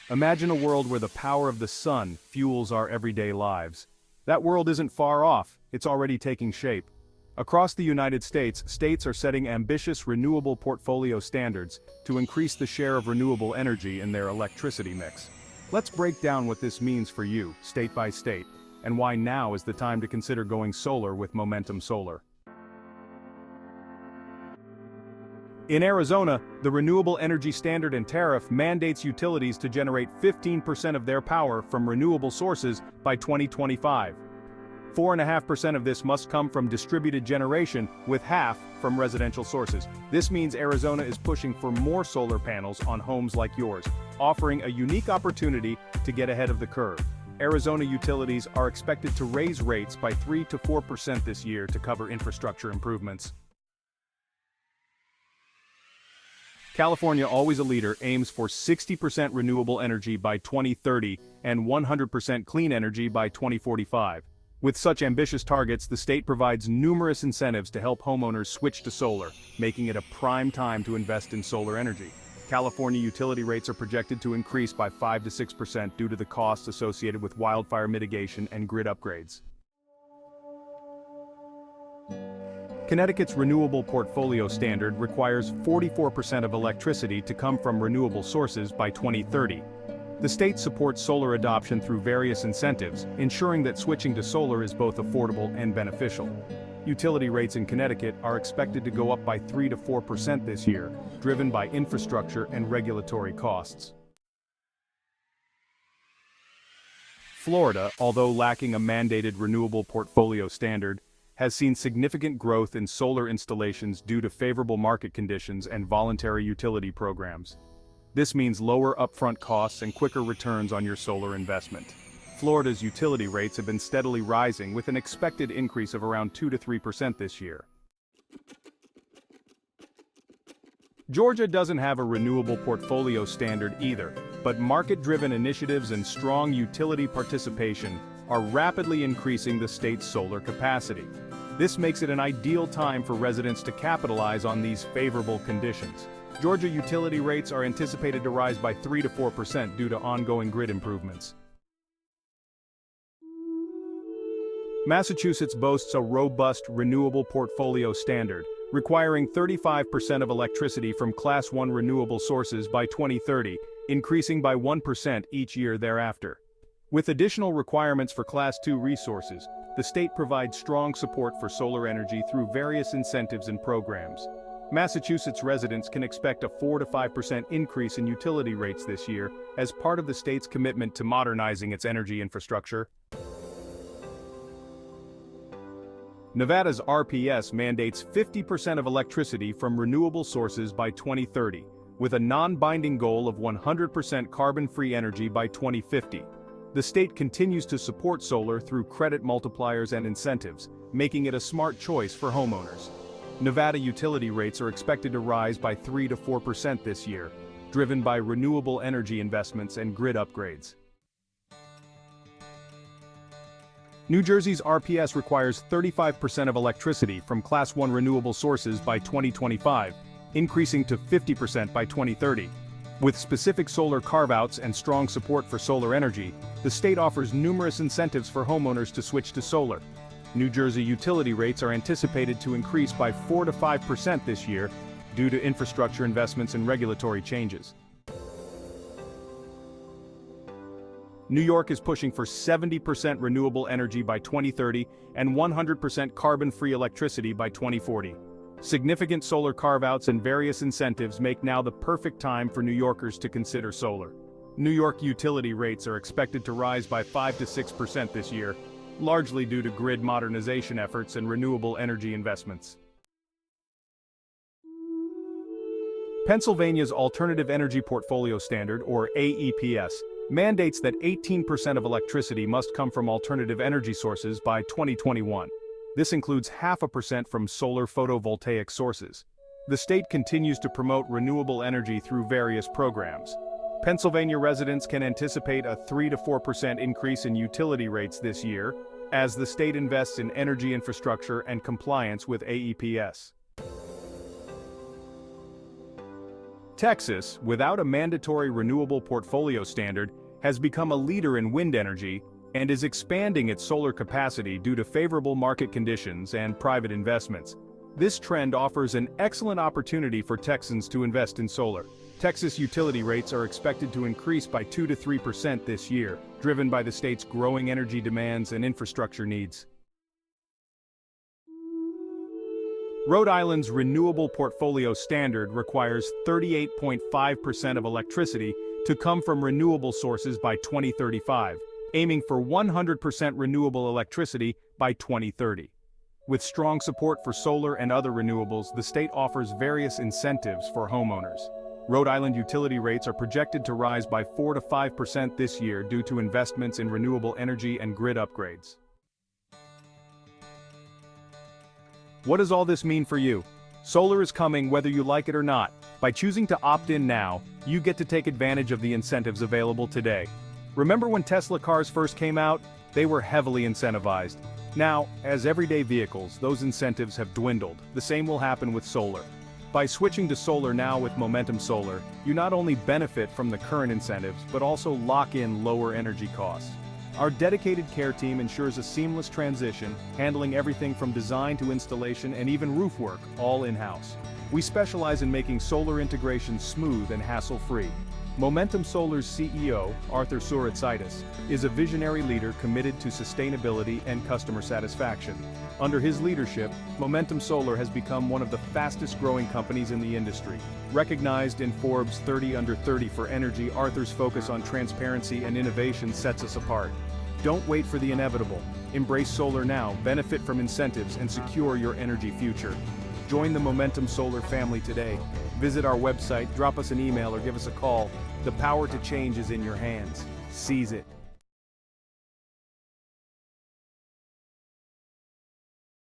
Imagine a world where the power of the sun fuels our everyday lives. That world isn't far off, it's already taking shape. Across the United States, states are setting ambitious renewable portfolio standards to increase the share of renewable energy in their electricity mix. Let's break down what this means for you, state by state, and why now is the time to consider going solar with Momentum Solar. In Arizona, the Renewable Energy Standard and Tariff mandates utilities to generate 15% of their power from renewable sources by 2025. 4.5% of this must come from distributed generation, with half from residential sources. This means Arizona is pushing for more solar panels on homes like yours, offering a unique opportunity to get ahead of the curve. Arizona utilities are expected to raise rates by 3 to 4% this year to cover infrastructure improvements. California, always a leader, aims for 60% renewable energy by 2030 and 100% clean energy by 2045. With such ambitious targets, the state provides numerous incentives to help homeowners switch to solar, making it a prime time to invest in solar energy. California utility rates are projected to increase by 5 to 6% due to the costs associated with wildfire mitigation and grid upgrades. Connecticut's Renewable Portfolio Standard requires 44% of electricity to come from renewable sources by 2030. The state supports solar adoption through various incentives, ensuring that switching to solar is both affordable and beneficial. Utility rates in Connecticut are expected to go up by 3 to 4% this year, driven by infrastructure and regulatory costs. Florida, although lacking a mandated renewable portfolio standard, has seen significant growth in solar installations due to favorable market conditions and voluntary utility programs. This means lower upfront costs and quicker returns on your solar investment. Florida's utility rates have been steadily rising, with an expected increase of around 2 to 3% this year. Georgia doesn't have a renewable portfolio standard either, but market-driven initiatives and strong utility participation are rapidly increasing the state's solar capacity. This makes it an ideal time for residents to capitalize on these favorable conditions. Georgia utility rates are anticipated to rise by 3 to 4% due to ongoing grid improvements. Massachusetts boasts a robust renewable portfolio standard, requiring 35% of electricity from Class 1 renewable sources by 2030, increasing by 1% each year thereafter. With additional requirements for Class 2 resources, the state provides strong support for solar energy through various incentives and programs. Massachusetts residents can expect a 4 to 5% increase in utility rates this year as part of the state's commitment to modernizing its energy infrastructure. Nevada's RPS mandates 50% of electricity from renewable sources by 2030, with a non-binding goal of 100% carbon-free energy by 2050. The state continues to support solar through credit multipliers and incentives, making it a smart choice for homeowners. Nevada utility rates are expected to rise by 3 to 4% this year, driven by renewable energy investments and grid upgrades. New Jersey's RPS requires 35% of electricity from Class 1 renewable sources by 2025, increasing to 50% by 2030. With specific solar carve-outs and strong support for solar energy, the state offers numerous incentives for homeowners to switch to solar. New Jersey utility rates are anticipated to increase by 4 to 5% this year due to infrastructure investments and regulatory changes. New York is pushing for 70% renewable energy by 2030 and 100% carbon-free electricity by 2040. Significant solar carve-outs and various incentives make now the perfect time for New Yorkers to consider solar. New York utility rates are expected to rise by 5 to 6% this year, largely due to grid modernization efforts and renewable energy investments. Pennsylvania's Alternative Energy Portfolio Standard, or AEPS, mandates that 18% of electricity must come from alternative energy sources by 2021. This includes 0.5% from solar photovoltaic sources. The state continues to promote renewable energy through various programs. Pennsylvania residents can anticipate a 3 to 4% increase in utility rates this year, as the state invests in energy infrastructure and compliance with AEPS. Texas, without a mandatory renewable portfolio standard, has become a leader in wind energy and is expanding its solar capacity due to favorable market conditions and private investments. This trend offers an excellent opportunity for Texans to invest in solar. Texas utility rates are expected to increase by 2 to 3% this year, driven by the state's growing energy demands and infrastructure needs. Rhode Island's Renewable Portfolio Standard requires 38.5% of electricity to come from renewable sources by 2035, aiming for 100% renewable electricity by 2030. With strong support for solar and other renewables, the state offers various incentives for homeowners. Rhode Island utility rates are projected to rise by 4 to 5% this year due to investments in renewable energy and grid upgrades. What does all this mean for you? Solar is coming whether you like it or not. By choosing to opt in now, you get to take advantage of the incentives available today. Remember when Tesla cars first came out? They were heavily incentivized. Now, as everyday vehicles, those incentives have dwindled. The same will happen with solar. By switching to solar now with Momentum Solar, you not only benefit from the current incentives, but also lock in lower energy costs. Our dedicated care team ensures a seamless transition, handling everything from design to installation and even roof work, all in-house. We specialize in making solar integration smooth and hassle-free. Momentum Solar's CEO, Arthur Souritzidis, is a visionary leader committed to sustainability and customer satisfaction. Under his leadership, Momentum Solar has become one of the fastest-growing companies in the industry. Recognized in Forbes 30 Under 30 for energy, Arthur's focus on transparency and innovation sets us apart. Don't wait for the inevitable. Embrace solar now, benefit from incentives, and secure your energy future. Join the Momentum Solar family today. Visit our website, drop us an email, or give us a call. The power to change is in your hands. Seize it.